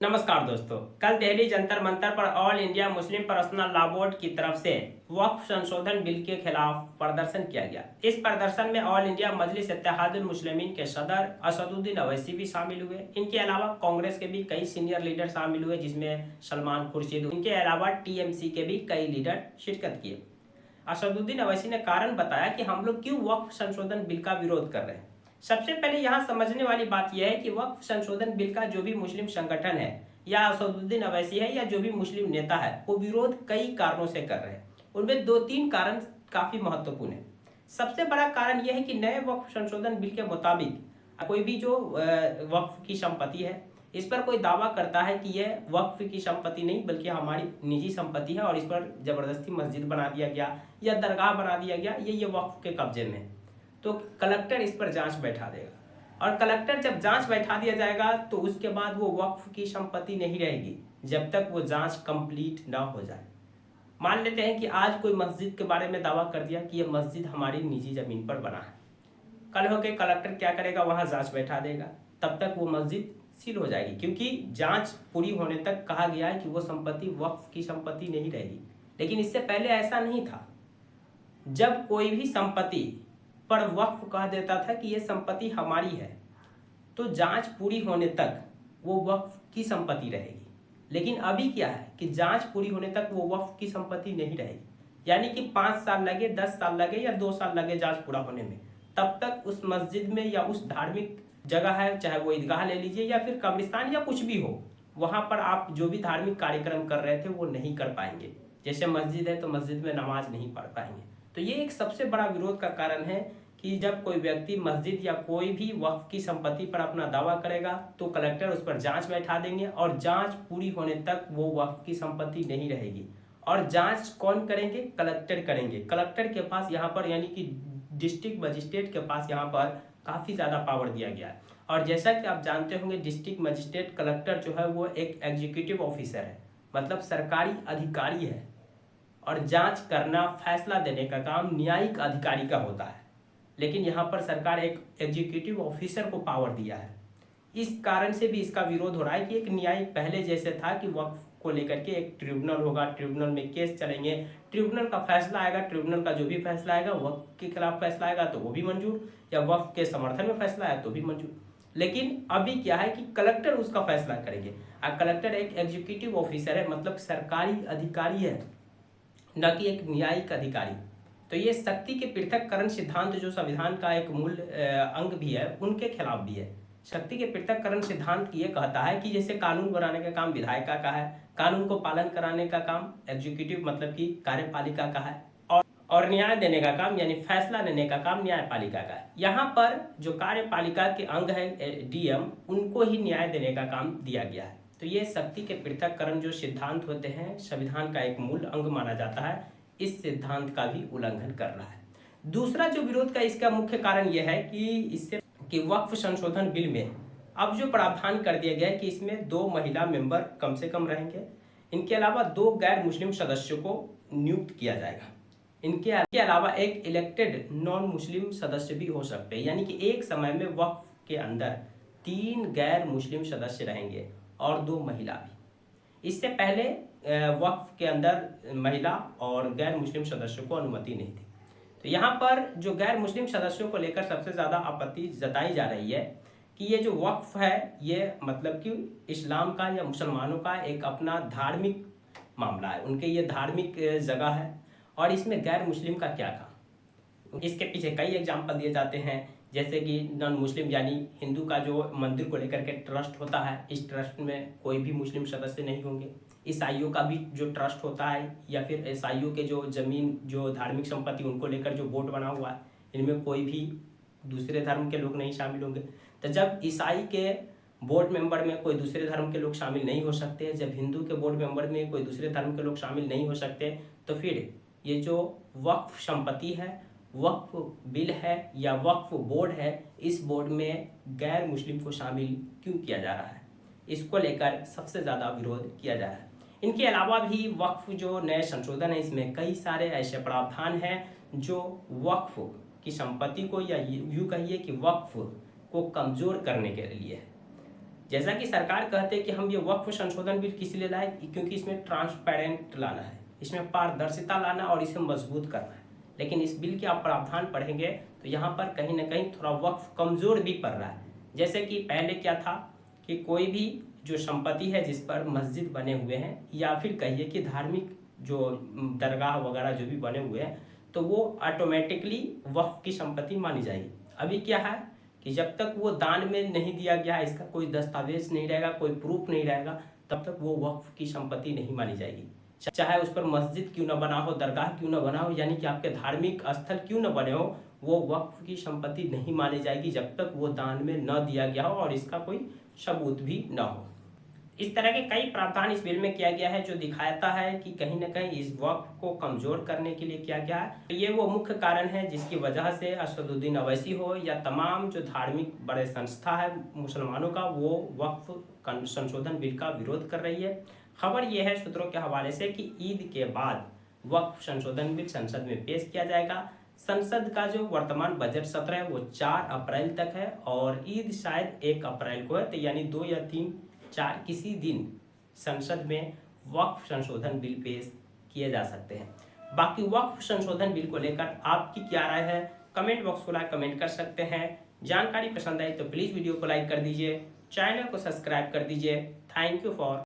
नमस्कार दोस्तों। कल दिल्ली जंतर मंतर पर all India Muslim personal law board की तरफ से वक्फ संशोधन बिल के खिलाफ प्रदर्शन किया गया। इस प्रदर्शन में ऑल इंडिया मजलिस इत्तेहादुल मुस्लिमीन के सदर असदुद्दीन अवैसी भी शामिल हुए। इनके अलावा कांग्रेस के भी कई सीनियर लीडर शामिल हुए, जिसमें सलमान खुर्शीद। इनके अलावा टीएमसी के भी कई लीडर शिरकत किए। असदुद्दीन अवैसी ने कारण बताया कि हम लोग क्यों वक्फ संशोधन बिल का विरोध कर रहे हैं। सबसे पहले यहाँ समझने वाली बात यह है कि वक्फ संशोधन बिल का जो भी मुस्लिम संगठन है या असदुद्दीन अवैसी है या जो भी मुस्लिम नेता है, वो विरोध कई कारणों से कर रहे हैं। उनमें दो तीन कारण काफी महत्वपूर्ण है। सबसे बड़ा कारण यह है कि नए वक्फ संशोधन बिल के मुताबिक कोई भी जो वक्फ की संपत्ति है, इस पर कोई दावा करता है कि यह वक्फ की संपत्ति नहीं बल्कि हमारी निजी संपत्ति है और इस पर जबरदस्ती मस्जिद बना दिया गया या दरगाह बना दिया गया, ये वक्फ के कब्जे में है, तो कलेक्टर इस पर जांच बैठा देगा। और कलेक्टर जब जांच बैठा दिया जाएगा तो उसके बाद वो वक्फ की संपत्ति नहीं रहेगी जब तक वो जांच कंप्लीट ना हो जाए। मान लेते हैं कि आज कोई मस्जिद के बारे में दावा कर दिया कि ये मस्जिद हमारी निजी जमीन पर बना है। कल होके कलेक्टर क्या करेगा, वहां जांच बैठा देगा। तब तक वो मस्जिद सील हो जाएगी, क्योंकि जांच पूरी होने तक कहा गया है कि वो संपत्ति वक्फ की संपत्ति नहीं रहेगी। लेकिन इससे पहले ऐसा नहीं था। जब कोई भी संपत्ति पर वक्फ कह देता था कि ये संपत्ति हमारी है, तो जांच पूरी होने तक वो वक्फ की संपत्ति रहेगी। लेकिन अभी क्या है कि जांच पूरी होने तक वो वक्फ की संपत्ति नहीं रहेगी। यानी कि 5 साल लगे, 10 साल लगे या 2 साल लगे जांच पूरा होने में, तब तक उस मस्जिद में या उस धार्मिक जगह है, चाहे वो ईदगाह ले लीजिए या फिर कब्रिस्तान या कुछ भी हो, वहां पर आप जो भी धार्मिक कार्यक्रम कर रहे थे वो नहीं कर पाएंगे। जैसे मस्जिद है तो मस्जिद में नमाज नहीं पढ़ पाएंगे। तो ये एक सबसे बड़ा विरोध का कारण है कि जब कोई व्यक्ति मस्जिद या कोई भी वक्फ की संपत्ति पर अपना दावा करेगा तो कलेक्टर उस पर जांच बैठा देंगे और जांच पूरी होने तक वो वक्फ की संपत्ति नहीं रहेगी। और जांच कौन करेंगे? कलेक्टर करेंगे। कलेक्टर के पास यहाँ पर यानी कि डिस्ट्रिक्ट मजिस्ट्रेट के पास यहाँ पर काफ़ी ज़्यादा पावर दिया गया है। और जैसा कि आप जानते होंगे, डिस्ट्रिक्ट मजिस्ट्रेट कलेक्टर जो है वो एक एग्जीक्यूटिव ऑफिसर है, मतलब सरकारी अधिकारी है। और जांच करना, फैसला देने का काम न्यायिक अधिकारी का होता है। लेकिन यहाँ पर सरकार एक एग्जीक्यूटिव ऑफिसर को पावर दिया है। इस कारण से भी इसका विरोध हो रहा है कि एक न्यायिक पहले जैसे था कि वक्फ को लेकर के एक ट्रिब्यूनल होगा, ट्रिब्यूनल में केस चलेंगे, ट्रिब्यूनल का फैसला आएगा, ट्रिब्यूनल का जो भी फैसला आएगा, वक्फ के खिलाफ फैसला आएगा तो वो भी मंजूर, या वक्फ के समर्थन में फैसला आया तो भी मंजूर। लेकिन अभी क्या है कि कलेक्टर उसका फैसला करेंगे। और कलेक्टर एक एग्जीक्यूटिव ऑफिसर है, मतलब सरकारी अधिकारी है, न कि एक न्यायिक अधिकारी। तो ये शक्ति के पृथक्करण सिद्धांत जो संविधान का एक मूल अंग भी है, उनके खिलाफ भी है। शक्ति के पृथक्करण सिद्धांत ये कहता है कि जैसे कानून बनाने का काम विधायिका का है, कानून को पालन कराने का काम एग्जीक्यूटिव मतलब कि कार्यपालिका का है, और न्याय देने का काम यानी फैसला लेने का काम न्यायपालिका का है। यहाँ पर जो कार्यपालिका के अंग है डीएम, उनको ही न्याय देने का काम दिया गया है। तो ये शक्ति के पृथक्करण जो सिद्धांत होते हैं, संविधान का एक मूल अंग माना जाता है, इस सिद्धांत का भी उल्लंघन कर रहा है। दूसरा जो विरोध का इसका मुख्य कारण यह है कि इससे कि वक्फ संशोधन बिल में अब जो प्रावधान कर दिया गया है कि इसमें 2 महिला मेंबर कम से कम रहेंगे। इनके अलावा 2 गैर मुस्लिम सदस्यों को नियुक्त किया जाएगा। इनके अलावा एक इलेक्टेड नॉन मुस्लिम सदस्य भी हो सकते हैं। यानी कि एक समय में वक्फ के अंदर 3 गैर मुस्लिम सदस्य रहेंगे और 2 महिला भी। इससे पहले वक्फ के अंदर महिला और गैर मुस्लिम सदस्यों को अनुमति नहीं थी। तो यहाँ पर जो गैर मुस्लिम सदस्यों को लेकर सबसे ज़्यादा आपत्ति जताई जा रही है कि ये जो वक्फ है ये मतलब कि इस्लाम का या मुसलमानों का एक अपना धार्मिक मामला है, उनके ये धार्मिक जगह है, और इसमें गैर मुस्लिम का क्या काम। इसके पीछे कई एग्जाम्पल दिए जाते हैं, जैसे कि नॉन मुस्लिम यानी हिंदू का जो मंदिर को लेकर के ट्रस्ट होता है, इस ट्रस्ट में कोई भी मुस्लिम सदस्य नहीं होंगे। ईसाइयों का भी जो ट्रस्ट होता है या फिर ईसाइयों के जो जमीन जो धार्मिक संपत्ति उनको लेकर जो बोर्ड बना हुआ है, इनमें कोई भी दूसरे धर्म के लोग नहीं शामिल होंगे। तो जब ईसाई के बोर्ड मेंबर में कोई दूसरे धर्म के लोग शामिल नहीं हो सकते, जब हिंदू के बोर्ड मेंबर में कोई दूसरे धर्म के लोग शामिल नहीं हो सकते, तो फिर ये जो वक्फ संपत्ति है, वक्फ बिल है या वक्फ बोर्ड है, इस बोर्ड में गैर मुस्लिम को शामिल क्यों किया जा रहा है, इसको लेकर सबसे ज़्यादा विरोध किया जा रहा है। इनके अलावा भी वक्फ जो नए संशोधन है, इसमें कई सारे ऐसे प्रावधान हैं जो वक्फ की संपत्ति को या यूँ कहिए कि वक्फ को कमज़ोर करने के लिए है। जैसा कि सरकार कहते हैं कि हम ये वक्फ संशोधन बिल किस लिए लाए, क्योंकि इसमें ट्रांसपेरेंट लाना है, इसमें पारदर्शिता लाना और इसे मजबूत करना है। लेकिन इस बिल के आप प्रावधान पढ़ेंगे तो यहाँ पर कहीं ना कहीं थोड़ा वक्फ कमजोर भी पड़ रहा है। जैसे कि पहले क्या था कि कोई भी जो संपत्ति है जिस पर मस्जिद बने हुए हैं या फिर कहिए कि धार्मिक जो दरगाह वगैरह जो भी बने हुए हैं, तो वो ऑटोमेटिकली वक्फ की संपत्ति मानी जाएगी। अभी क्या है कि जब तक वो दान में नहीं दिया गया, इसका कोई दस्तावेज नहीं रहेगा, कोई प्रूफ नहीं रहेगा, तब तक वो वक्फ की संपत्ति नहीं मानी जाएगी। चाहे उस पर मस्जिद क्यों न बना हो, दरगाह क्यों न बना हो, यानी कि आपके धार्मिक स्थल क्यों न बने हो, वो वक्फ की संपत्ति नहीं मानी जाएगी जब तक वो दान में न दिया गया हो और इसका कोई सबूत भी न हो। इस तरह के कई प्रावधान इस बिल में किया गया है जो दिखाता है कि कहीं ना कहीं इस वक्फ को कमजोर करने के लिए किया गया है। तो ये वो मुख्य कारण है जिसकी वजह से असदुद्दीन अवैसी हो या तमाम जो धार्मिक बड़े संस्था है मुसलमानों का, वो वक्फ संशोधन बिल का विरोध कर रही है। खबर यह है सूत्रों के हवाले से कि ईद के बाद वक्फ संशोधन बिल संसद में पेश किया जाएगा। संसद का जो वर्तमान बजट सत्र है वो 4 अप्रैल तक है और ईद शायद 1 अप्रैल को है, तो यानी 2 या 3 4 किसी दिन संसद में वक्फ संशोधन बिल पेश किए जा सकते हैं। बाकी वक्फ संशोधन बिल को लेकर आपकी क्या राय है, कमेंट बॉक्स को लाइक कमेंट कर सकते हैं। जानकारी पसंद आई तो प्लीज़ वीडियो को लाइक कर दीजिए, चैनल को सब्सक्राइब कर दीजिए। Thank you for